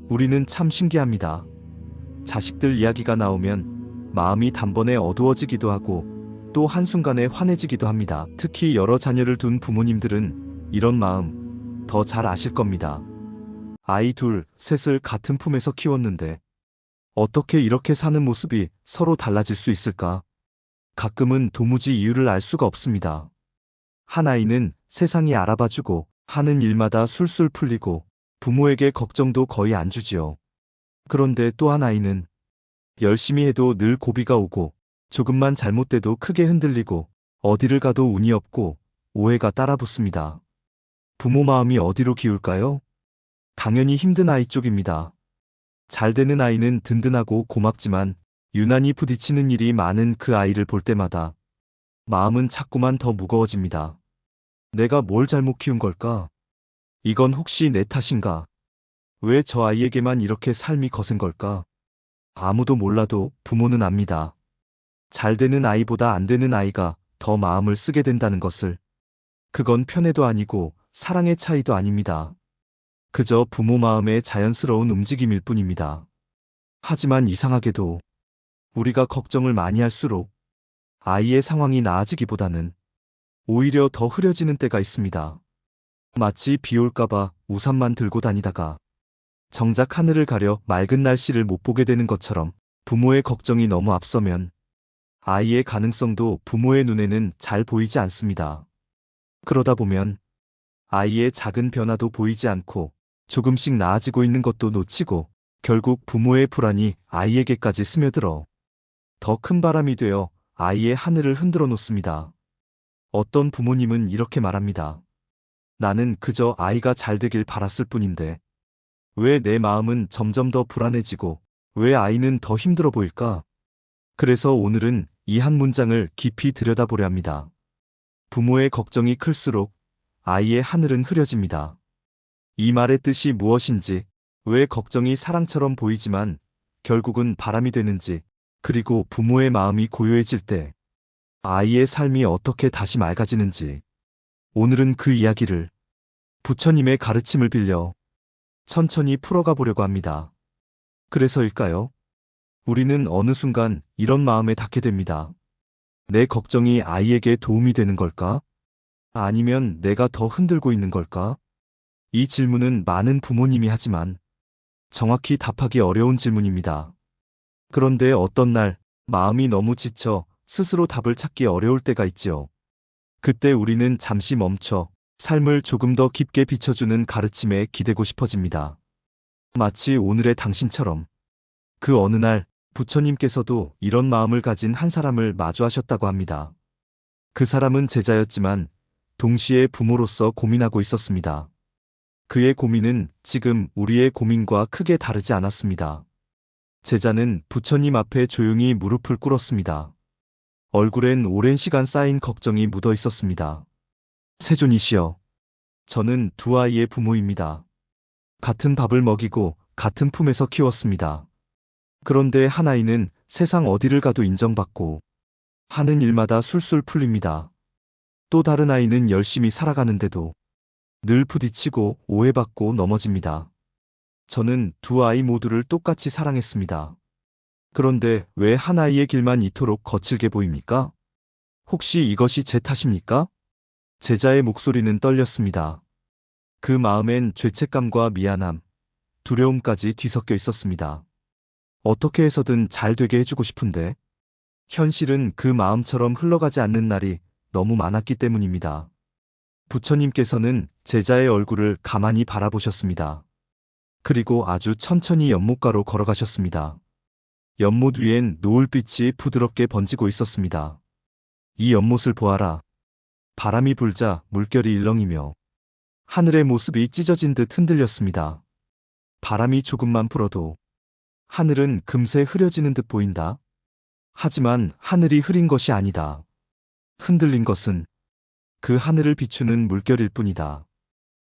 우리는 참 신기합니다. 자식들 이야기가 나오면 마음이 단번에 어두워지기도 하고 또 한순간에 환해지기도 합니다. 특히 여러 자녀를 둔 부모님들은 이런 마음 더 잘 아실 겁니다. 아이 둘, 셋을 같은 품에서 키웠는데 어떻게 이렇게 사는 모습이 서로 달라질 수 있을까? 가끔은 도무지 이유를 알 수가 없습니다. 한 아이는 세상이 알아봐주고 하는 일마다 술술 풀리고 부모에게 걱정도 거의 안 주지요. 그런데 또 한 아이는 열심히 해도 늘 고비가 오고 조금만 잘못돼도 크게 흔들리고 어디를 가도 운이 없고 오해가 따라붙습니다. 부모 마음이 어디로 기울까요? 당연히 힘든 아이 쪽입니다. 잘 되는 아이는 든든하고 고맙지만 유난히 부딪히는 일이 많은 그 아이를 볼 때마다 마음은 자꾸만 더 무거워집니다. 내가 뭘 잘못 키운 걸까? 이건 혹시 내 탓인가? 왜 저 아이에게만 이렇게 삶이 거센 걸까? 아무도 몰라도 부모는 압니다. 잘 되는 아이보다 안 되는 아이가 더 마음을 쓰게 된다는 것을. 그건 편애도 아니고 사랑의 차이도 아닙니다. 그저 부모 마음의 자연스러운 움직임일 뿐입니다. 하지만 이상하게도 우리가 걱정을 많이 할수록 아이의 상황이 나아지기보다는 오히려 더 흐려지는 때가 있습니다. 마치 비 올까봐 우산만 들고 다니다가 정작 하늘을 가려 맑은 날씨를 못 보게 되는 것처럼 부모의 걱정이 너무 앞서면 아이의 가능성도 부모의 눈에는 잘 보이지 않습니다. 그러다 보면 아이의 작은 변화도 보이지 않고 조금씩 나아지고 있는 것도 놓치고 결국 부모의 불안이 아이에게까지 스며들어 더 큰 바람이 되어 아이의 하늘을 흔들어 놓습니다. 어떤 부모님은 이렇게 말합니다. 나는 그저 아이가 잘 되길 바랐을 뿐인데 왜 내 마음은 점점 더 불안해지고 왜 아이는 더 힘들어 보일까? 그래서 오늘은 이 한 문장을 깊이 들여다보려 합니다. 부모의 걱정이 클수록 아이의 하늘은 흐려집니다. 이 말의 뜻이 무엇인지, 왜 걱정이 사랑처럼 보이지만 결국은 바람이 되는지, 그리고 부모의 마음이 고요해질 때 아이의 삶이 어떻게 다시 맑아지는지, 오늘은 그 이야기를 부처님의 가르침을 빌려 천천히 풀어가 보려고 합니다. 그래서일까요? 우리는 어느 순간 이런 마음에 닿게 됩니다. 내 걱정이 아이에게 도움이 되는 걸까? 아니면 내가 더 흔들고 있는 걸까? 이 질문은 많은 부모님이 하지만 정확히 답하기 어려운 질문입니다. 그런데 어떤 날 마음이 너무 지쳐 스스로 답을 찾기 어려울 때가 있지요. 그때 우리는 잠시 멈춰 삶을 조금 더 깊게 비춰주는 가르침에 기대고 싶어집니다. 마치 오늘의 당신처럼 그 어느 날 부처님께서도 이런 마음을 가진 한 사람을 마주하셨다고 합니다. 그 사람은 제자였지만 동시에 부모로서 고민하고 있었습니다. 그의 고민은 지금 우리의 고민과 크게 다르지 않았습니다. 제자는 부처님 앞에 조용히 무릎을 꿇었습니다. 얼굴엔 오랜 시간 쌓인 걱정이 묻어 있었습니다. 세존이시여, 저는 두 아이의 부모입니다. 같은 밥을 먹이고 같은 품에서 키웠습니다. 그런데 한 아이는 세상 어디를 가도 인정받고 하는 일마다 술술 풀립니다. 또 다른 아이는 열심히 살아가는데도 늘 부딪히고 오해받고 넘어집니다. 저는 두 아이 모두를 똑같이 사랑했습니다. 그런데 왜 한 아이의 길만 이토록 거칠게 보입니까? 혹시 이것이 제 탓입니까? 제자의 목소리는 떨렸습니다. 그 마음엔 죄책감과 미안함, 두려움까지 뒤섞여 있었습니다. 어떻게 해서든 잘 되게 해주고 싶은데 현실은 그 마음처럼 흘러가지 않는 날이 너무 많았기 때문입니다. 부처님께서는 제자의 얼굴을 가만히 바라보셨습니다. 그리고 아주 천천히 연못가로 걸어가셨습니다. 연못 위엔 노을빛이 부드럽게 번지고 있었습니다. 이 연못을 보아라. 바람이 불자 물결이 일렁이며 하늘의 모습이 찢어진 듯 흔들렸습니다. 바람이 조금만 불어도 하늘은 금세 흐려지는 듯 보인다. 하지만 하늘이 흐린 것이 아니다. 흔들린 것은 그 하늘을 비추는 물결일 뿐이다.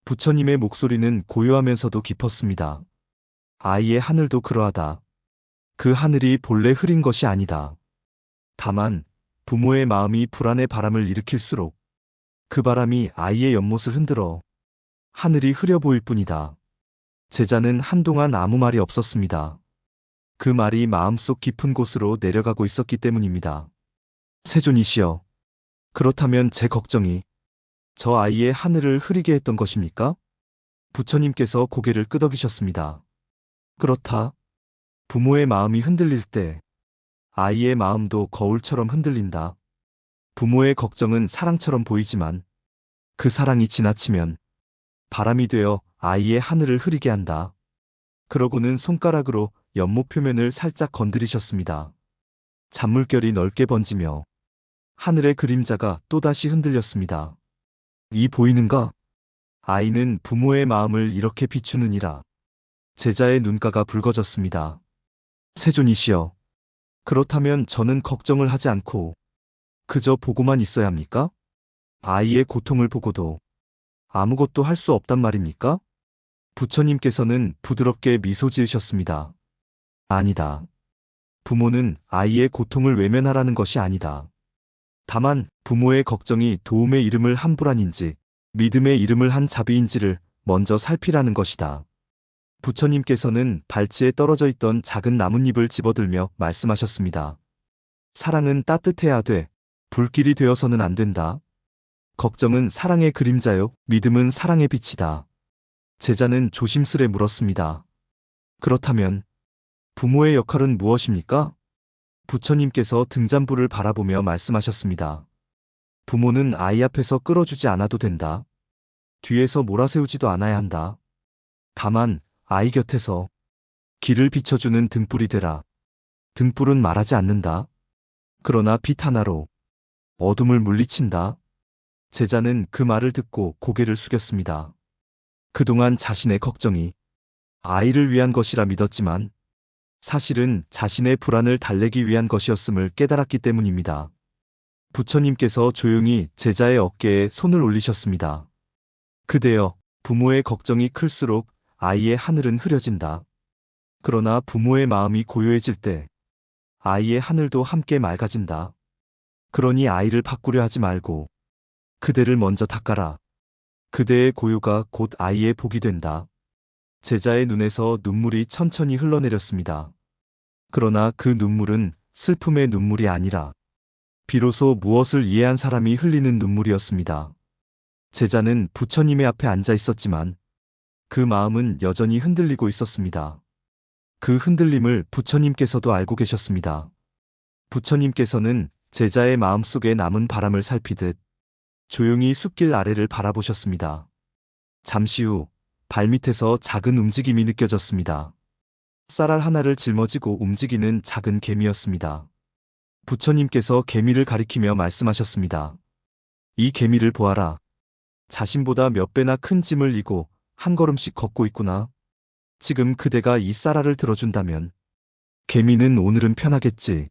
부처님의 목소리는 고요하면서도 깊었습니다. 아이의 하늘도 그러하다. 그 하늘이 본래 흐린 것이 아니다. 다만 부모의 마음이 불안의 바람을 일으킬수록 그 바람이 아이의 연못을 흔들어 하늘이 흐려 보일 뿐이다. 제자는 한동안 아무 말이 없었습니다. 그 말이 마음속 깊은 곳으로 내려가고 있었기 때문입니다. 세존이시여, 그렇다면 제 걱정이 저 아이의 하늘을 흐리게 했던 것입니까? 부처님께서 고개를 끄덕이셨습니다. 그렇다. 부모의 마음이 흔들릴 때 아이의 마음도 거울처럼 흔들린다. 부모의 걱정은 사랑처럼 보이지만 그 사랑이 지나치면 바람이 되어 아이의 하늘을 흐리게 한다. 그러고는 손가락으로 연못 표면을 살짝 건드리셨습니다. 잔물결이 넓게 번지며 하늘의 그림자가 또다시 흔들렸습니다. 이 보이는가? 아이는 부모의 마음을 이렇게 비추느니라. 제자의 눈가가 붉어졌습니다. 세존이시여, 그렇다면 저는 걱정을 하지 않고 그저 보고만 있어야 합니까? 아이의 고통을 보고도 아무것도 할 수 없단 말입니까? 부처님께서는 부드럽게 미소 지으셨습니다. 아니다. 부모는 아이의 고통을 외면하라는 것이 아니다. 다만 부모의 걱정이 도움의 이름을 한 불안인지 믿음의 이름을 한 자비인지를 먼저 살피라는 것이다. 부처님께서는 발치에 떨어져 있던 작은 나뭇잎을 집어들며 말씀하셨습니다. 사랑은 따뜻해야 돼. 불길이 되어서는 안 된다. 걱정은 사랑의 그림자요. 믿음은 사랑의 빛이다. 제자는 조심스레 물었습니다. 그렇다면 부모의 역할은 무엇입니까? 부처님께서 등잔불을 바라보며 말씀하셨습니다. 부모는 아이 앞에서 끌어주지 않아도 된다. 뒤에서 몰아세우지도 않아야 한다. 다만 아이 곁에서 길을 비춰주는 등불이 되라. 등불은 말하지 않는다. 그러나 빛 하나로 어둠을 물리친다. 제자는 그 말을 듣고 고개를 숙였습니다. 그동안 자신의 걱정이 아이를 위한 것이라 믿었지만 사실은 자신의 불안을 달래기 위한 것이었음을 깨달았기 때문입니다. 부처님께서 조용히 제자의 어깨에 손을 올리셨습니다. 그대여, 부모의 걱정이 클수록 아이의 하늘은 흐려진다. 그러나 부모의 마음이 고요해질 때 아이의 하늘도 함께 맑아진다. 그러니 아이를 바꾸려 하지 말고 그대를 먼저 닦아라. 그대의 고요가 곧 아이의 복이 된다. 제자의 눈에서 눈물이 천천히 흘러내렸습니다. 그러나 그 눈물은 슬픔의 눈물이 아니라 비로소 무엇을 이해한 사람이 흘리는 눈물이었습니다. 제자는 부처님의 앞에 앉아 있었지만 그 마음은 여전히 흔들리고 있었습니다. 그 흔들림을 부처님께서도 알고 계셨습니다. 부처님께서는 제자의 마음속에 남은 바람을 살피듯 조용히 숲길 아래를 바라보셨습니다. 잠시 후 발밑에서 작은 움직임이 느껴졌습니다. 쌀알 하나를 짊어지고 움직이는 작은 개미였습니다. 부처님께서 개미를 가리키며 말씀하셨습니다. 이 개미를 보아라. 자신보다 몇 배나 큰 짐을 지고 한 걸음씩 걷고 있구나. 지금 그대가 이 쌀알을 들어준다면 개미는 오늘은 편하겠지.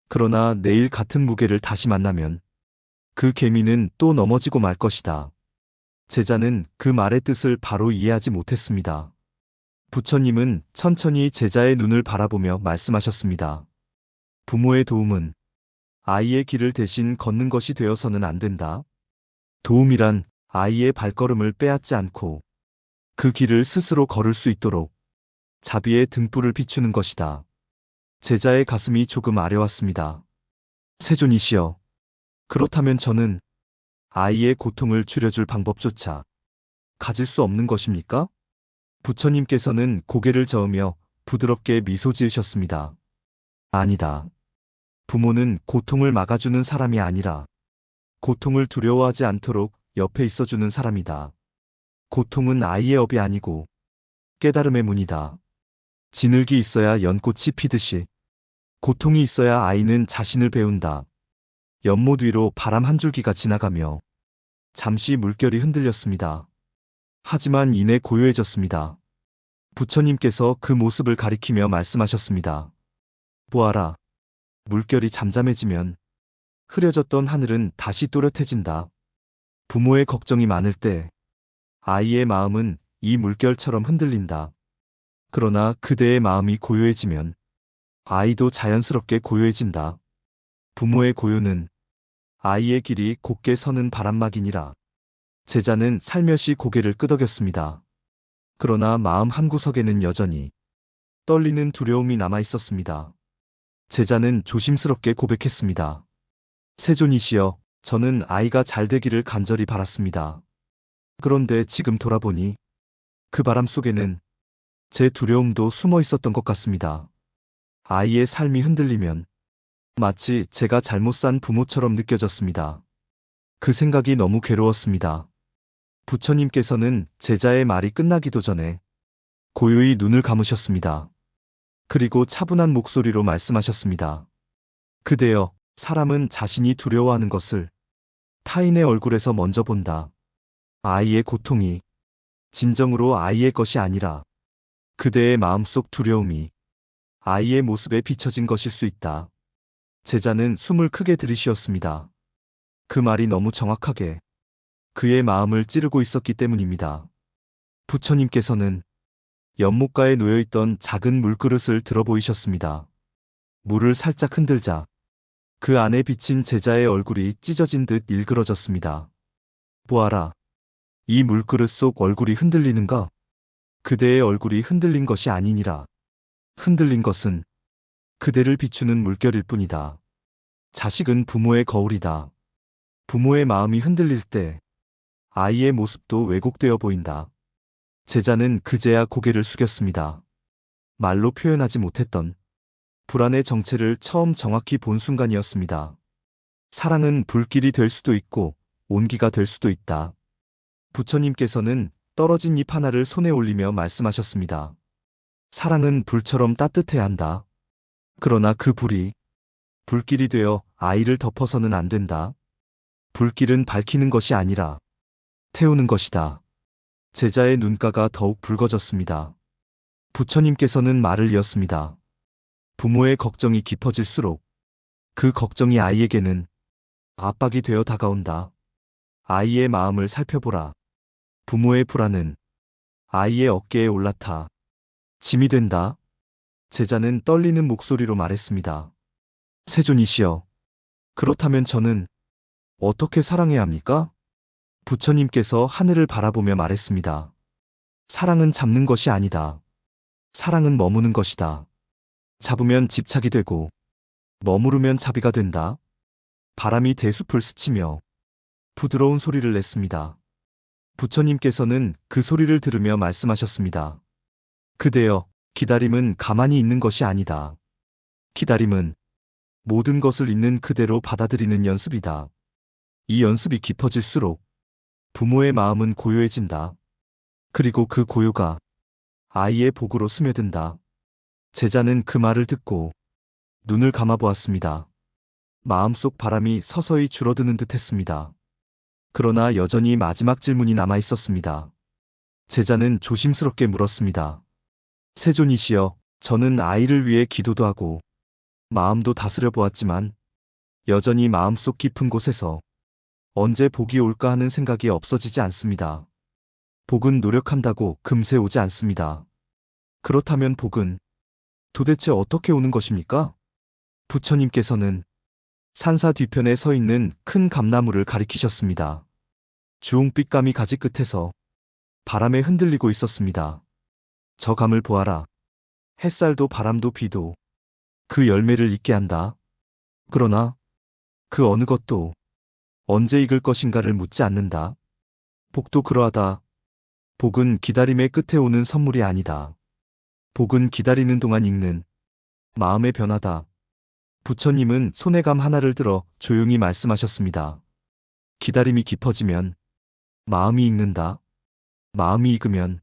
그러나 내일 같은 무게를 다시 만나면 그 개미는 또 넘어지고 말 것이다. 제자는 그 말의 뜻을 바로 이해하지 못했습니다. 부처님은 천천히 제자의 눈을 바라보며 말씀하셨습니다. 부모의 도움은 아이의 길을 대신 걷는 것이 되어서는 안 된다. 도움이란 아이의 발걸음을 빼앗지 않고 그 길을 스스로 걸을 수 있도록 자비의 등불을 비추는 것이다. 제자의 가슴이 조금 아려왔습니다. 세존이시여, 그렇다면 저는 아이의 고통을 줄여줄 방법조차 가질 수 없는 것입니까? 부처님께서는 고개를 저으며 부드럽게 미소 지으셨습니다. 아니다. 부모는 고통을 막아주는 사람이 아니라 고통을 두려워하지 않도록 옆에 있어주는 사람이다. 고통은 아이의 업이 아니고 깨달음의 문이다. 진흙이 있어야 연꽃이 피듯이 고통이 있어야 아이는 자신을 배운다. 연못 위로 바람 한 줄기가 지나가며 잠시 물결이 흔들렸습니다. 하지만 이내 고요해졌습니다. 부처님께서 그 모습을 가리키며 말씀하셨습니다. 보아라. 물결이 잠잠해지면 흐려졌던 하늘은 다시 또렷해진다. 부모의 걱정이 많을 때 아이의 마음은 이 물결처럼 흔들린다. 그러나 그대의 마음이 고요해지면 아이도 자연스럽게 고요해진다. 부모의 고요는 아이의 길이 곧게 서는 바람막이니라. 제자는 살며시 고개를 끄덕였습니다. 그러나 마음 한구석에는 여전히 떨리는 두려움이 남아 있었습니다. 제자는 조심스럽게 고백했습니다. 세존이시여, 저는 아이가 잘 되기를 간절히 바랐습니다. 그런데 지금 돌아보니 그 바람 속에는 제 두려움도 숨어 있었던 것 같습니다. 아이의 삶이 흔들리면 마치 제가 잘못 산 부모처럼 느껴졌습니다. 그 생각이 너무 괴로웠습니다. 부처님께서는 제자의 말이 끝나기도 전에 고요히 눈을 감으셨습니다. 그리고 차분한 목소리로 말씀하셨습니다. 그대여, 사람은 자신이 두려워하는 것을 타인의 얼굴에서 먼저 본다. 아이의 고통이 진정으로 아이의 것이 아니라 그대의 마음속 두려움이 아이의 모습에 비춰진 것일 수 있다. 제자는 숨을 크게 들이쉬었습니다. 그 말이 너무 정확하게 그의 마음을 찌르고 있었기 때문입니다. 부처님께서는 연못가에 놓여있던 작은 물그릇을 들어 보이셨습니다. 물을 살짝 흔들자 그 안에 비친 제자의 얼굴이 찢어진 듯 일그러졌습니다. 보아라. 이 물그릇 속 얼굴이 흔들리는가? 그대의 얼굴이 흔들린 것이 아니니라. 흔들린 것은 그대를 비추는 물결일 뿐이다. 자식은 부모의 거울이다. 부모의 마음이 흔들릴 때 아이의 모습도 왜곡되어 보인다. 제자는 그제야 고개를 숙였습니다. 말로 표현하지 못했던 불안의 정체를 처음 정확히 본 순간이었습니다. 사랑은 불길이 될 수도 있고 온기가 될 수도 있다. 부처님께서는 떨어진 잎 하나를 손에 올리며 말씀하셨습니다. 사랑은 불처럼 따뜻해야 한다. 그러나 그 불이 불길이 되어 아이를 덮어서는 안 된다. 불길은 밝히는 것이 아니라 태우는 것이다. 제자의 눈가가 더욱 붉어졌습니다. 부처님께서는 말을 이었습니다. 부모의 걱정이 깊어질수록 그 걱정이 아이에게는 압박이 되어 다가온다. 아이의 마음을 살펴보라. 부모의 불안은 아이의 어깨에 올라타 짐이 된다. 제자는 떨리는 목소리로 말했습니다. 세존이시여, 그렇다면 저는 어떻게 사랑해야 합니까? 부처님께서 하늘을 바라보며 말했습니다. 사랑은 잡는 것이 아니다. 사랑은 머무는 것이다. 잡으면 집착이 되고 머무르면 자비가 된다. 바람이 대숲을 스치며 부드러운 소리를 냈습니다. 부처님께서는 그 소리를 들으며 말씀하셨습니다. 그대여, 기다림은 가만히 있는 것이 아니다. 기다림은 모든 것을 있는 그대로 받아들이는 연습이다. 이 연습이 깊어질수록 부모의 마음은 고요해진다. 그리고 그 고요가 아이의 복으로 스며든다. 제자는 그 말을 듣고 눈을 감아보았습니다. 마음속 바람이 서서히 줄어드는 듯 했습니다. 그러나 여전히 마지막 질문이 남아 있었습니다. 제자는 조심스럽게 물었습니다. 세존이시여, 저는 아이를 위해 기도도 하고 마음도 다스려 보았지만 여전히 마음속 깊은 곳에서 언제 복이 올까 하는 생각이 없어지지 않습니다. 복은 노력한다고 금세 오지 않습니다. 그렇다면 복은 도대체 어떻게 오는 것입니까? 부처님께서는 산사 뒤편에 서 있는 큰 감나무를 가리키셨습니다. 주홍빛감이 가지 끝에서 바람에 흔들리고 있었습니다. 저 감을 보아라. 햇살도 바람도 비도 그 열매를 익게 한다. 그러나 그 어느 것도 언제 익을 것인가를 묻지 않는다. 복도 그러하다. 복은 기다림의 끝에 오는 선물이 아니다. 복은 기다리는 동안 익는 마음의 변화다. 부처님은 손에 감 하나를 들어 조용히 말씀하셨습니다. 기다림이 깊어지면 마음이 익는다. 마음이 익으면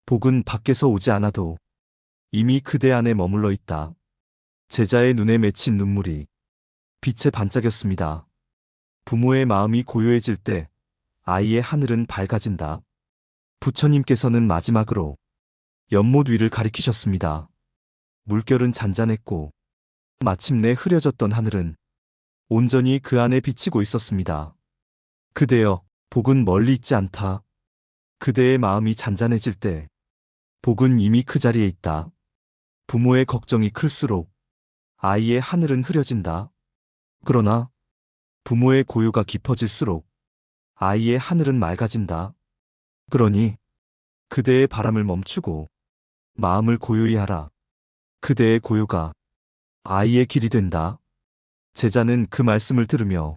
복은 밖에서 오지 않아도 이미 그대 안에 머물러 있다. 제자의 눈에 맺힌 눈물이 빛에 반짝였습니다. 부모의 마음이 고요해질 때 아이의 하늘은 밝아진다. 부처님께서는 마지막으로 연못 위를 가리키셨습니다. 물결은 잔잔했고 마침내 흐려졌던 하늘은 온전히 그 안에 비치고 있었습니다. 그대여, 복은 멀리 있지 않다. 그대의 마음이 잔잔해질 때 복은 이미 그 자리에 있다. 부모의 걱정이 클수록 아이의 하늘은 흐려진다. 그러나 부모의 고요가 깊어질수록 아이의 하늘은 맑아진다. 그러니 그대의 바람을 멈추고 마음을 고요히 하라. 그대의 고요가 아이의 길이 된다. 제자는 그 말씀을 들으며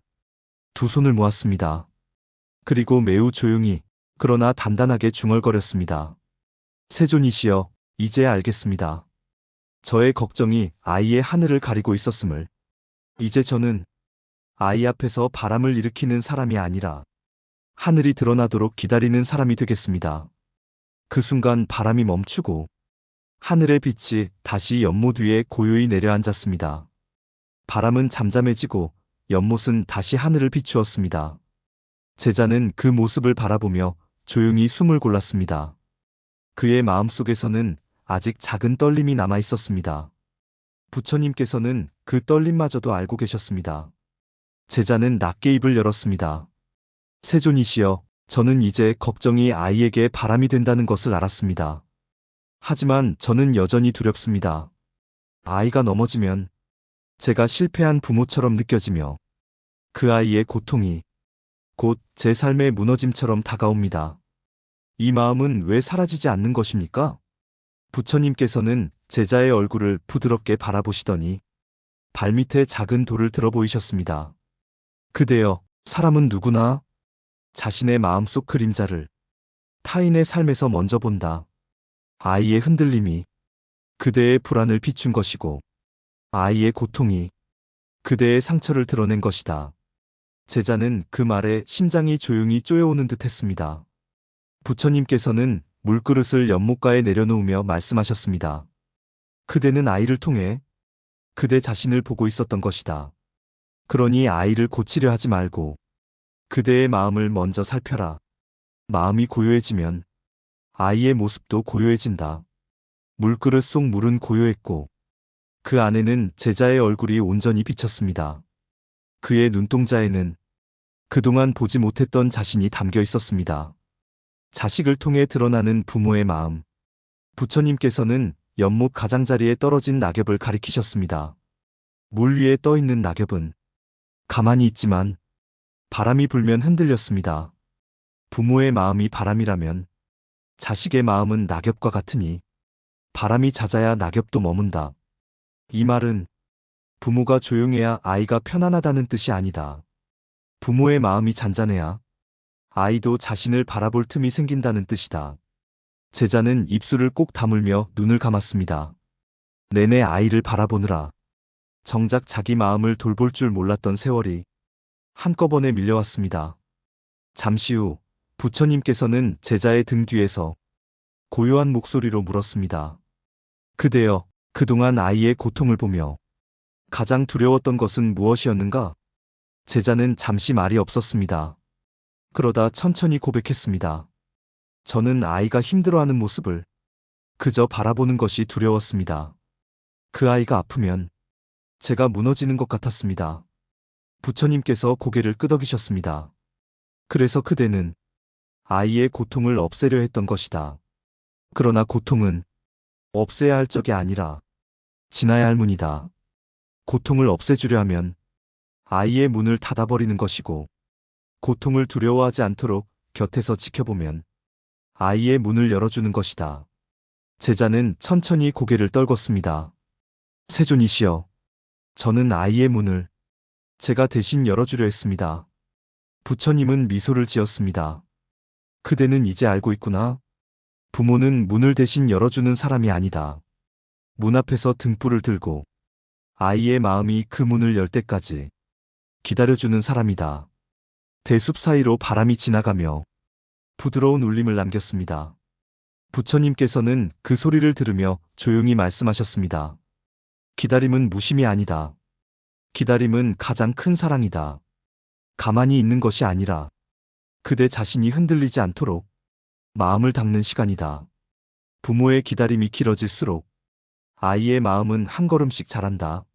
두 손을 모았습니다. 그리고 매우 조용히 그러나 단단하게 중얼거렸습니다. 세존이시여, 이제 알겠습니다. 저의 걱정이 아이의 하늘을 가리고 있었음을. 이제 저는 아이 앞에서 바람을 일으키는 사람이 아니라 하늘이 드러나도록 기다리는 사람이 되겠습니다. 그 순간 바람이 멈추고 하늘의 빛이 다시 연못 위에 고요히 내려앉았습니다. 바람은 잠잠해지고 연못은 다시 하늘을 비추었습니다. 제자는 그 모습을 바라보며 조용히 숨을 골랐습니다. 그의 마음속에서는 아직 작은 떨림이 남아 있었습니다. 부처님께서는 그 떨림마저도 알고 계셨습니다. 제자는 낮게 입을 열었습니다. 세존이시여, 저는 이제 걱정이 아이에게 바람이 된다는 것을 알았습니다. 하지만 저는 여전히 두렵습니다. 아이가 넘어지면 제가 실패한 부모처럼 느껴지며 그 아이의 고통이 곧 제 삶의 무너짐처럼 다가옵니다. 이 마음은 왜 사라지지 않는 것입니까? 부처님께서는 제자의 얼굴을 부드럽게 바라보시더니 발밑에 작은 돌을 들어 보이셨습니다. 그대여, 사람은 누구나 자신의 마음속 그림자를 타인의 삶에서 먼저 본다. 아이의 흔들림이 그대의 불안을 비춘 것이고 아이의 고통이 그대의 상처를 드러낸 것이다. 제자는 그 말에 심장이 조용히 쪼여오는 듯 했습니다. 부처님께서는 물그릇을 연못가에 내려놓으며 말씀하셨습니다. 그대는 아이를 통해 그대 자신을 보고 있었던 것이다. 그러니 아이를 고치려 하지 말고 그대의 마음을 먼저 살펴라. 마음이 고요해지면 아이의 모습도 고요해진다. 물그릇 속 물은 고요했고 그 안에는 제자의 얼굴이 온전히 비쳤습니다. 그의 눈동자에는 그동안 보지 못했던 자신이 담겨 있었습니다. 자식을 통해 드러나는 부모의 마음. 부처님께서는 연못 가장자리에 떨어진 낙엽을 가리키셨습니다. 물 위에 떠 있는 낙엽은 가만히 있지만 바람이 불면 흔들렸습니다. 부모의 마음이 바람이라면 자식의 마음은 낙엽과 같으니 바람이 잦아야 낙엽도 머문다. 이 말은 부모가 조용해야 아이가 편안하다는 뜻이 아니다. 부모의 마음이 잔잔해야 아이도 자신을 바라볼 틈이 생긴다는 뜻이다. 제자는 입술을 꼭 다물며 눈을 감았습니다. 내내 아이를 바라보느라 정작 자기 마음을 돌볼 줄 몰랐던 세월이 한꺼번에 밀려왔습니다. 잠시 후 부처님께서는 제자의 등 뒤에서 고요한 목소리로 물었습니다. 그대여, 그동안 아이의 고통을 보며 가장 두려웠던 것은 무엇이었는가? 제자는 잠시 말이 없었습니다. 그러다 천천히 고백했습니다. 저는 아이가 힘들어하는 모습을 그저 바라보는 것이 두려웠습니다. 그 아이가 아프면 제가 무너지는 것 같았습니다. 부처님께서 고개를 끄덕이셨습니다. 그래서 그대는 아이의 고통을 없애려 했던 것이다. 그러나 고통은 없애야 할 적이 아니라 지나야 할 문이다. 고통을 없애주려 하면 아이의 문을 닫아버리는 것이고 고통을 두려워하지 않도록 곁에서 지켜보면 아이의 문을 열어주는 것이다. 제자는 천천히 고개를 떨궜습니다. 세존이시여, 저는 아이의 문을 제가 대신 열어주려 했습니다. 부처님은 미소를 지었습니다. 그대는 이제 알고 있구나. 부모는 문을 대신 열어주는 사람이 아니다. 문 앞에서 등불을 들고 아이의 마음이 그 문을 열 때까지 기다려주는 사람이다. 대숲 사이로 바람이 지나가며 부드러운 울림을 남겼습니다. 부처님께서는 그 소리를 들으며 조용히 말씀하셨습니다. 기다림은 무심이 아니다. 기다림은 가장 큰 사랑이다. 가만히 있는 것이 아니라 그대 자신이 흔들리지 않도록 마음을 닦는 시간이다. 부모의 기다림이 길어질수록 아이의 마음은 한 걸음씩 자란다.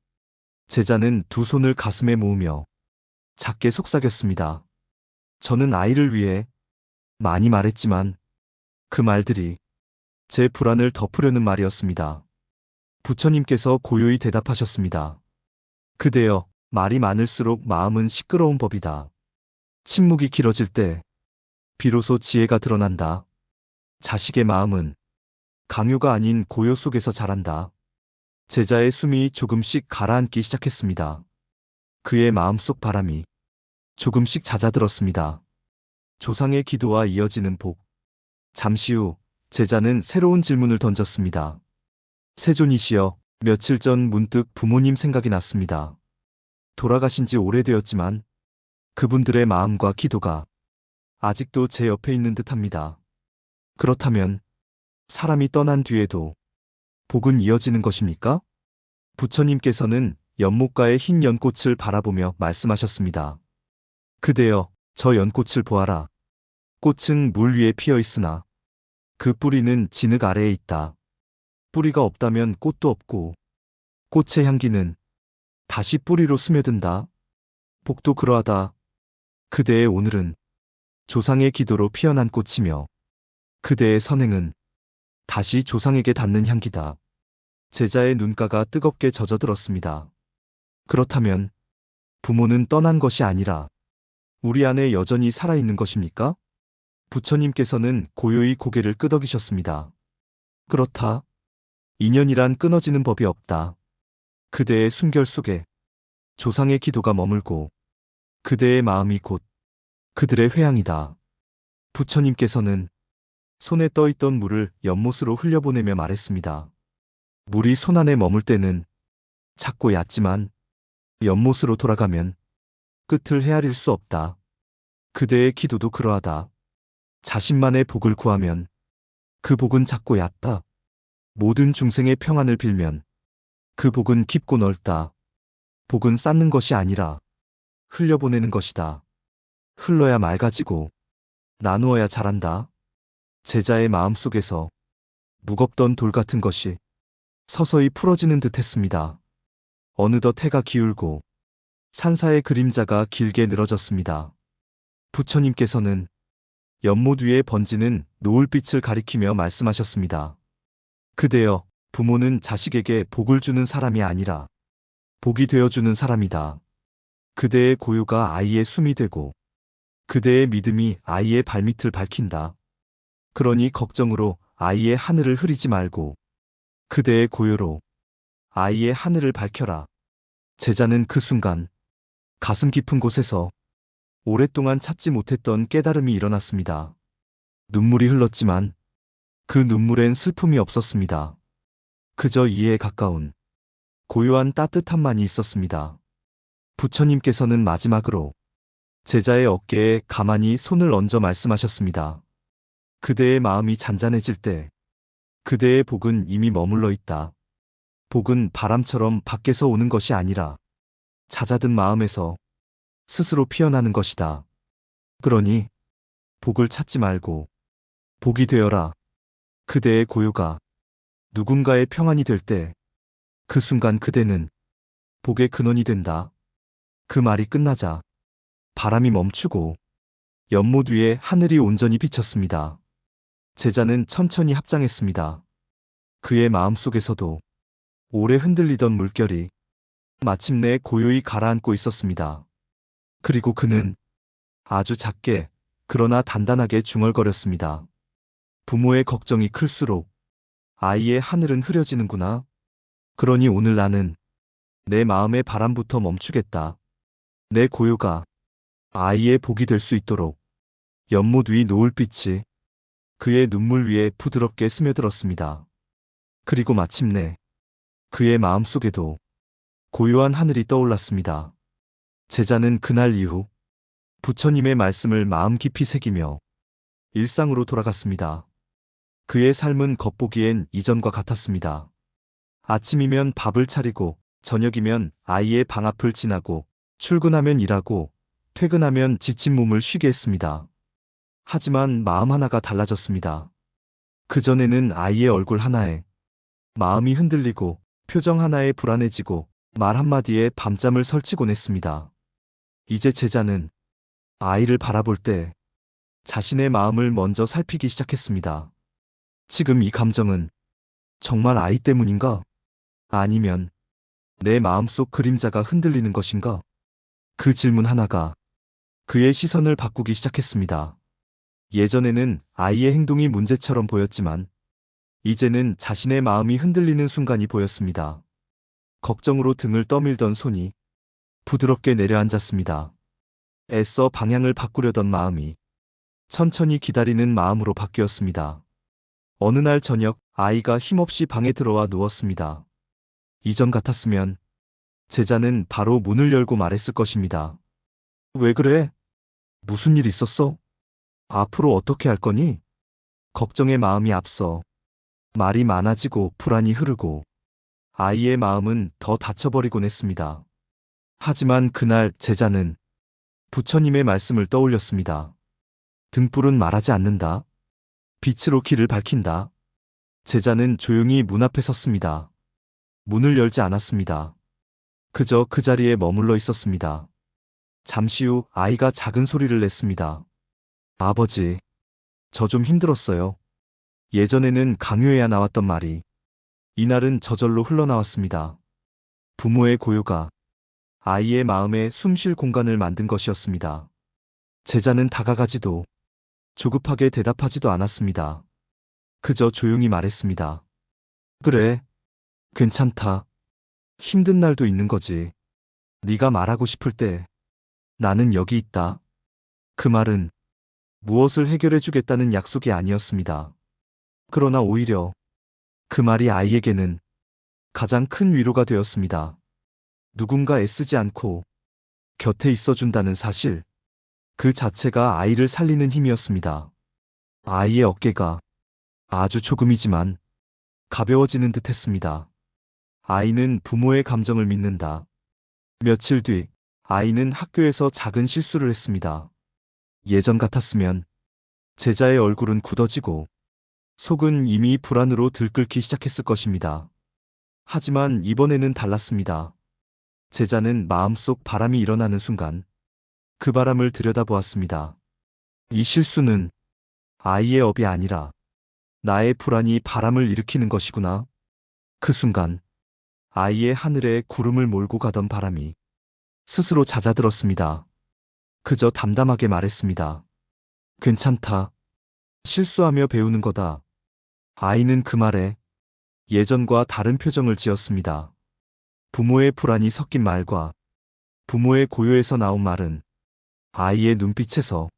제자는 두 손을 가슴에 모으며 작게 속삭였습니다. 저는 아이를 위해 많이 말했지만 그 말들이 제 불안을 덮으려는 말이었습니다. 부처님께서 고요히 대답하셨습니다. 그대여, 말이 많을수록 마음은 시끄러운 법이다. 침묵이 길어질 때 비로소 지혜가 드러난다. 자식의 마음은 강요가 아닌 고요 속에서 자란다. 제자의 숨이 조금씩 가라앉기 시작했습니다. 그의 마음속 바람이 조금씩 잦아들었습니다. 조상의 기도와 이어지는 복. 잠시 후 제자는 새로운 질문을 던졌습니다. 세존이시여, 며칠 전 문득 부모님 생각이 났습니다. 돌아가신 지 오래되었지만 그분들의 마음과 기도가 아직도 제 옆에 있는 듯합니다. 그렇다면 사람이 떠난 뒤에도 복은 이어지는 것입니까? 부처님께서는 연못가의 흰 연꽃을 바라보며 말씀하셨습니다. 그대여, 저 연꽃을 보아라. 꽃은 물 위에 피어 있으나 그 뿌리는 진흙 아래에 있다. 뿌리가 없다면 꽃도 없고 꽃의 향기는 다시 뿌리로 스며든다. 복도 그러하다. 그대의 오늘은 조상의 기도로 피어난 꽃이며 그대의 선행은 다시 조상에게 닿는 향기다. 제자의 눈가가 뜨겁게 젖어들었습니다. 그렇다면 부모는 떠난 것이 아니라 우리 안에 여전히 살아있는 것입니까? 부처님께서는 고요히 고개를 끄덕이셨습니다. 그렇다. 인연이란 끊어지는 법이 없다. 그대의 숨결 속에 조상의 기도가 머물고 그대의 마음이 곧 그들의 회양이다. 부처님께서는 손에 떠있던 물을 연못으로 흘려보내며 말했습니다. 물이 손 안에 머물 때는 작고 얕지만 연못으로 돌아가면 끝을 헤아릴 수 없다. 그대의 기도도 그러하다. 자신만의 복을 구하면 그 복은 작고 얕다. 모든 중생의 평안을 빌면 그 복은 깊고 넓다. 복은 쌓는 것이 아니라 흘려보내는 것이다. 흘러야 맑아지고 나누어야 자란다. 제자의 마음속에서 무겁던 돌 같은 것이 서서히 풀어지는 듯 했습니다. 어느덧 해가 기울고 산사의 그림자가 길게 늘어졌습니다. 부처님께서는 연못 위에 번지는 노을빛을 가리키며 말씀하셨습니다. 그대여, 부모는 자식에게 복을 주는 사람이 아니라 복이 되어주는 사람이다. 그대의 고요가 아이의 숨이 되고 그대의 믿음이 아이의 발밑을 밝힌다. 그러니 걱정으로 아이의 하늘을 흐리지 말고 그대의 고요로 아이의 하늘을 밝혀라. 제자는 그 순간 가슴 깊은 곳에서 오랫동안 찾지 못했던 깨달음이 일어났습니다. 눈물이 흘렀지만 그 눈물엔 슬픔이 없었습니다. 그저 이해에 가까운 고요한 따뜻함만이 있었습니다. 부처님께서는 마지막으로 제자의 어깨에 가만히 손을 얹어 말씀하셨습니다. 그대의 마음이 잔잔해질 때 그대의 복은 이미 머물러 있다. 복은 바람처럼 밖에서 오는 것이 아니라 잦아든 마음에서 스스로 피어나는 것이다. 그러니 복을 찾지 말고 복이 되어라. 그대의 고요가 누군가의 평안이 될 때 그 순간 그대는 복의 근원이 된다. 그 말이 끝나자 바람이 멈추고 연못 위에 하늘이 온전히 비쳤습니다. 제자는 천천히 합장했습니다. 그의 마음속에서도 오래 흔들리던 물결이 마침내 고요히 가라앉고 있었습니다. 그리고 그는 아주 작게 그러나 단단하게 중얼거렸습니다. 부모의 걱정이 클수록 아이의 하늘은 흐려지는구나. 그러니 오늘 나는 내 마음의 바람부터 멈추겠다. 내 고요가 아이의 복이 될 수 있도록. 연못 위 노을빛이 그의 눈물 위에 부드럽게 스며들었습니다. 그리고 마침내 그의 마음속에도 고요한 하늘이 떠올랐습니다. 제자는 그날 이후 부처님의 말씀을 마음 깊이 새기며 일상으로 돌아갔습니다. 그의 삶은 겉보기엔 이전과 같았습니다. 아침이면 밥을 차리고 저녁이면 아이의 방 앞을 지나고 출근하면 일하고 퇴근하면 지친 몸을 쉬게 했습니다. 하지만 마음 하나가 달라졌습니다. 그전에는 아이의 얼굴 하나에 마음이 흔들리고 표정 하나에 불안해지고 말 한마디에 밤잠을 설치곤 했습니다. 이제 제자는 아이를 바라볼 때 자신의 마음을 먼저 살피기 시작했습니다. 지금 이 감정은 정말 아이 때문인가? 아니면 내 마음속 그림자가 흔들리는 것인가? 그 질문 하나가 그의 시선을 바꾸기 시작했습니다. 예전에는 아이의 행동이 문제처럼 보였지만 이제는 자신의 마음이 흔들리는 순간이 보였습니다. 걱정으로 등을 떠밀던 손이 부드럽게 내려앉았습니다. 애써 방향을 바꾸려던 마음이 천천히 기다리는 마음으로 바뀌었습니다. 어느 날 저녁 아이가 힘없이 방에 들어와 누웠습니다. 이전 같았으면 제자는 바로 문을 열고 말했을 것입니다. 왜 그래? 무슨 일 있었어? 앞으로 어떻게 할 거니? 걱정의 마음이 앞서 말이 많아지고 불안이 흐르고 아이의 마음은 더 다쳐버리곤 했습니다. 하지만 그날 제자는 부처님의 말씀을 떠올렸습니다. 등불은 말하지 않는다. 빛으로 길을 밝힌다. 제자는 조용히 문 앞에 섰습니다. 문을 열지 않았습니다. 그저 그 자리에 머물러 있었습니다. 잠시 후 아이가 작은 소리를 냈습니다. 아버지, 저 좀 힘들었어요. 예전에는 강요해야 나왔던 말이 이날은 저절로 흘러나왔습니다. 부모의 고요가 아이의 마음에 숨 쉴 공간을 만든 것이었습니다. 제자는 다가가지도 조급하게 대답하지도 않았습니다. 그저 조용히 말했습니다. 그래, 괜찮다. 힘든 날도 있는 거지. 네가 말하고 싶을 때 나는 여기 있다. 그 말은 무엇을 해결해 주겠다는 약속이 아니었습니다. 그러나 오히려 그 말이 아이에게는 가장 큰 위로가 되었습니다. 누군가 애쓰지 않고 곁에 있어준다는 사실, 그 자체가 아이를 살리는 힘이었습니다. 아이의 어깨가 아주 조금이지만 가벼워지는 듯 했습니다. 아이는 부모의 감정을 믿는다. 며칠 뒤 아이는 학교에서 작은 실수를 했습니다. 예전 같았으면 제자의 얼굴은 굳어지고 속은 이미 불안으로 들끓기 시작했을 것입니다. 하지만 이번에는 달랐습니다. 제자는 마음속 바람이 일어나는 순간 그 바람을 들여다보았습니다. 이 실수는 아이의 업이 아니라 나의 불안이 바람을 일으키는 것이구나. 그 순간 아이의 하늘에 구름을 몰고 가던 바람이 스스로 잦아들었습니다. 그저 담담하게 말했습니다. 괜찮다. 실수하며 배우는 거다. 아이는 그 말에 예전과 다른 표정을 지었습니다. 부모의 불안이 섞인 말과 부모의 고요에서 나온 말은 아이의 눈빛에서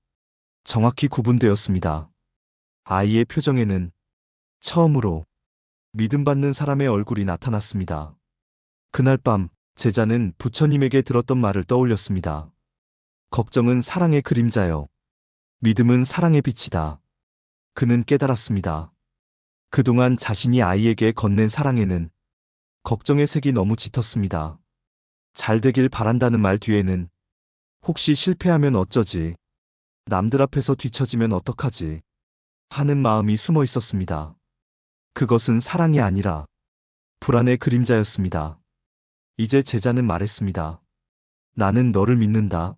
정확히 구분되었습니다. 아이의 표정에는 처음으로 믿음받는 사람의 얼굴이 나타났습니다. 그날 밤 제자는 부처님에게 들었던 말을 떠올렸습니다. 걱정은 사랑의 그림자요. 믿음은 사랑의 빛이다. 그는 깨달았습니다. 그동안 자신이 아이에게 건넨 사랑에는 걱정의 색이 너무 짙었습니다. 잘 되길 바란다는 말 뒤에는 혹시 실패하면 어쩌지? 남들 앞에서 뒤처지면 어떡하지? 하는 마음이 숨어 있었습니다. 그것은 사랑이 아니라 불안의 그림자였습니다. 이제 제자는 말했습니다. 나는 너를 믿는다.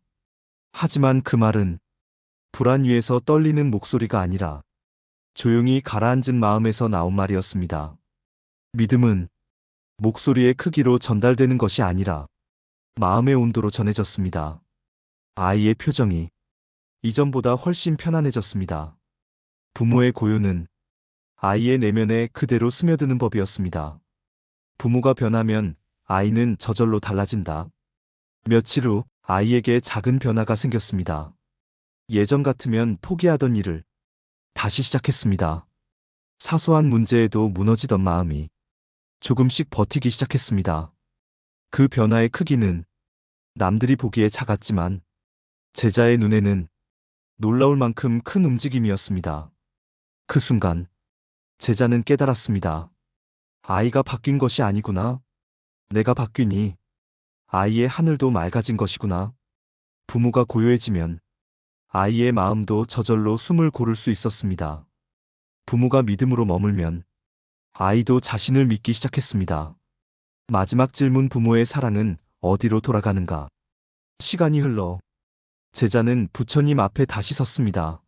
하지만 그 말은 불안 위에서 떨리는 목소리가 아니라 조용히 가라앉은 마음에서 나온 말이었습니다. 믿음은 목소리의 크기로 전달되는 것이 아니라 마음의 온도로 전해졌습니다. 아이의 표정이 이전보다 훨씬 편안해졌습니다. 부모의 고요는 아이의 내면에 그대로 스며드는 법이었습니다. 부모가 변하면 아이는 저절로 달라진다. 며칠 후 아이에게 작은 변화가 생겼습니다. 예전 같으면 포기하던 일을 다시 시작했습니다. 사소한 문제에도 무너지던 마음이 조금씩 버티기 시작했습니다. 그 변화의 크기는 남들이 보기에 작았지만 제자의 눈에는 놀라울 만큼 큰 움직임이었습니다. 그 순간 제자는 깨달았습니다. 아이가 바뀐 것이 아니구나. 내가 바뀌니 아이의 하늘도 맑아진 것이구나. 부모가 고요해지면 아이의 마음도 저절로 숨을 고를 수 있었습니다. 부모가 믿음으로 머물면 아이도 자신을 믿기 시작했습니다. 마지막 질문, 부모의 사랑은 어디로 돌아가는가? 시간이 흘러 제자는 부처님 앞에 다시 섰습니다.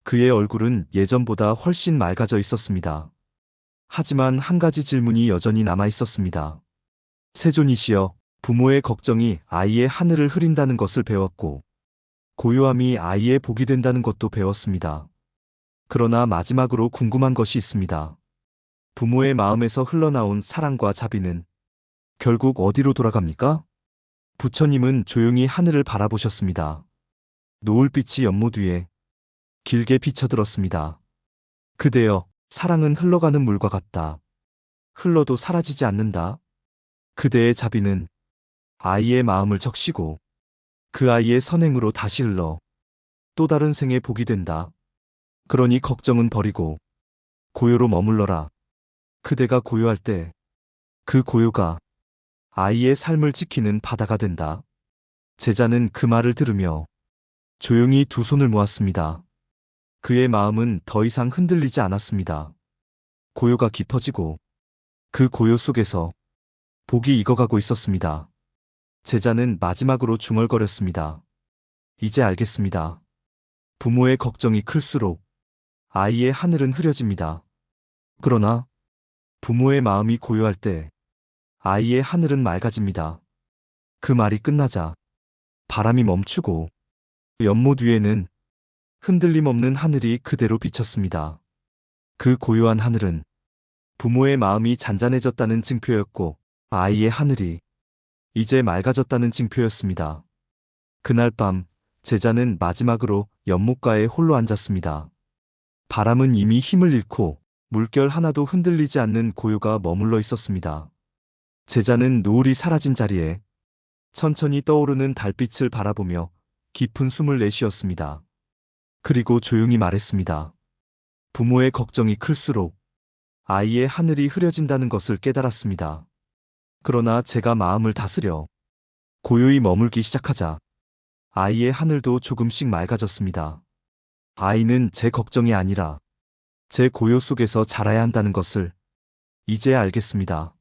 그의 얼굴은 예전보다 훨씬 맑아져 있었습니다. 하지만 한 가지 질문이 여전히 남아 있었습니다. 세존이시여, 부모의 걱정이 아이의 하늘을 흐린다는 것을 배웠고 고요함이 아이의 복이 된다는 것도 배웠습니다. 그러나 마지막으로 궁금한 것이 있습니다. 부모의 마음에서 흘러나온 사랑과 자비는 결국 어디로 돌아갑니까? 부처님은 조용히 하늘을 바라보셨습니다. 노을빛이 연못 위에 길게 비쳐들었습니다. 그대여, 사랑은 흘러가는 물과 같다. 흘러도 사라지지 않는다. 그대의 자비는 아이의 마음을 적시고 그 아이의 선행으로 다시 흘러 또 다른 생의 복이 된다. 그러니 걱정은 버리고 고요로 머물러라. 그대가 고요할 때 그 고요가 아이의 삶을 지키는 바다가 된다. 제자는 그 말을 들으며 조용히 두 손을 모았습니다. 그의 마음은 더 이상 흔들리지 않았습니다. 고요가 깊어지고 그 고요 속에서 복이 익어가고 있었습니다. 제자는 마지막으로 중얼거렸습니다. 이제 알겠습니다. 부모의 걱정이 클수록 아이의 하늘은 흐려집니다. 그러나 부모의 마음이 고요할 때 아이의 하늘은 맑아집니다. 그 말이 끝나자 바람이 멈추고 연못 위에는 흔들림 없는 하늘이 그대로 비쳤습니다. 그 고요한 하늘은 부모의 마음이 잔잔해졌다는 증표였고 아이의 하늘이 이제 맑아졌다는 증표였습니다. 그날 밤 제자는 마지막으로 연못가에 홀로 앉았습니다. 바람은 이미 힘을 잃고 물결 하나도 흔들리지 않는 고요가 머물러 있었습니다. 제자는 노을이 사라진 자리에 천천히 떠오르는 달빛을 바라보며 깊은 숨을 내쉬었습니다. 그리고 조용히 말했습니다. 부모의 걱정이 클수록 아이의 하늘이 흐려진다는 것을 깨달았습니다. 그러나 제가 마음을 다스려 고요히 머물기 시작하자 아이의 하늘도 조금씩 맑아졌습니다. 아이는 제 걱정이 아니라 제 고요 속에서 자라야 한다는 것을 이제야 알겠습니다.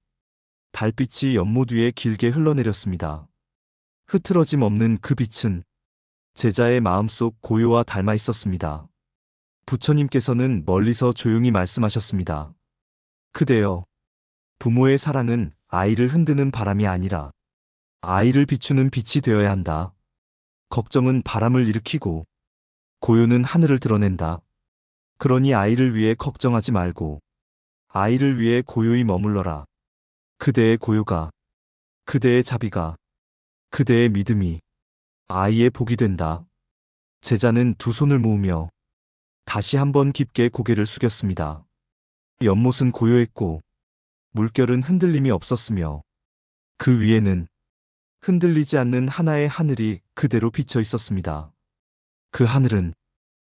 달빛이 연못 위에 길게 흘러내렸습니다. 흐트러짐 없는 그 빛은 제자의 마음속 고요와 닮아 있었습니다. 부처님께서는 멀리서 조용히 말씀하셨습니다. 그대여, 부모의 사랑은 아이를 흔드는 바람이 아니라 아이를 비추는 빛이 되어야 한다. 걱정은 바람을 일으키고 고요는 하늘을 드러낸다. 그러니 아이를 위해 걱정하지 말고 아이를 위해 고요히 머물러라. 그대의 고요가, 그대의 자비가, 그대의 믿음이 아이의 복이 된다. 제자는 두 손을 모으며 다시 한번 깊게 고개를 숙였습니다. 연못은 고요했고 물결은 흔들림이 없었으며 그 위에는 흔들리지 않는 하나의 하늘이 그대로 비쳐 있었습니다. 그 하늘은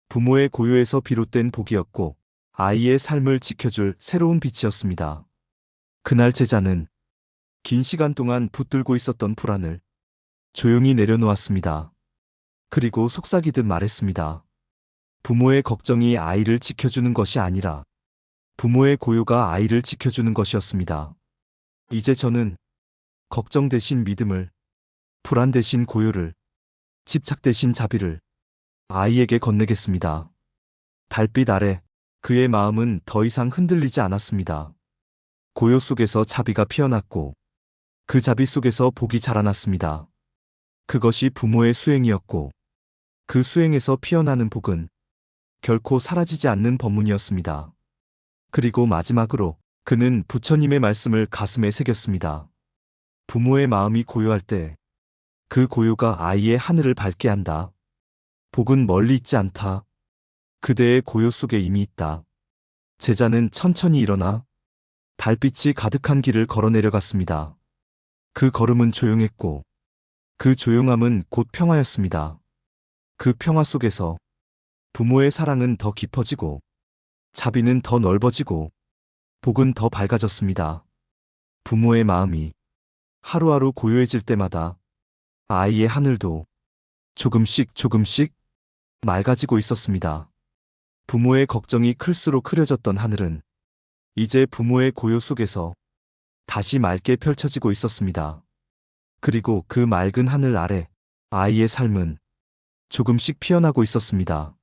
부모의 고요에서 비롯된 복이었고 아이의 삶을 지켜줄 새로운 빛이었습니다. 그날 제자는 긴 시간 동안 붙들고 있었던 불안을 조용히 내려놓았습니다. 그리고 속삭이듯 말했습니다. 부모의 걱정이 아이를 지켜주는 것이 아니라 부모의 고요가 아이를 지켜주는 것이었습니다. 이제 저는 걱정 대신 믿음을, 불안 대신 고요를, 집착 대신 자비를 아이에게 건네겠습니다. 달빛 아래 그의 마음은 더 이상 흔들리지 않았습니다. 고요 속에서 자비가 피어났고 그 자비 속에서 복이 자라났습니다. 그것이 부모의 수행이었고 그 수행에서 피어나는 복은 결코 사라지지 않는 법문이었습니다. 그리고 마지막으로 그는 부처님의 말씀을 가슴에 새겼습니다. 부모의 마음이 고요할 때 그 고요가 아이의 하늘을 밝게 한다. 복은 멀리 있지 않다. 그대의 고요 속에 이미 있다. 제자는 천천히 일어나 달빛이 가득한 길을 걸어 내려갔습니다. 그 걸음은 조용했고 그 조용함은 곧 평화였습니다. 그 평화 속에서 부모의 사랑은 더 깊어지고 자비는 더 넓어지고 복은 더 밝아졌습니다. 부모의 마음이 하루하루 고요해질 때마다 아이의 하늘도 조금씩 조금씩 맑아지고 있었습니다. 부모의 걱정이 클수록 흐려졌던 하늘은 이제 부모의 고요 속에서 다시 맑게 펼쳐지고 있었습니다. 그리고 그 맑은 하늘 아래 아이의 삶은 조금씩 피어나고 있었습니다.